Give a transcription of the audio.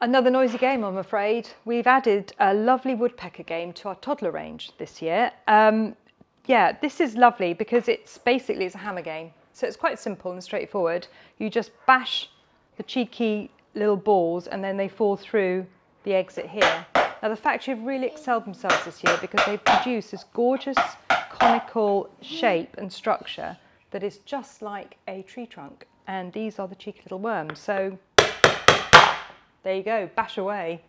Another noisy game, I'm afraid. We've added a lovely woodpecker game to our toddler range this year. Yeah, this is lovely because it's a hammer game. So it's quite simple and straightforward. You just bash the cheeky little balls and then they fall through the exit here. Now the factory have really excelled themselves this year because they produce this gorgeous conical shape and structure that is just like a tree trunk. And these are the cheeky little worms. So there you go, bash away.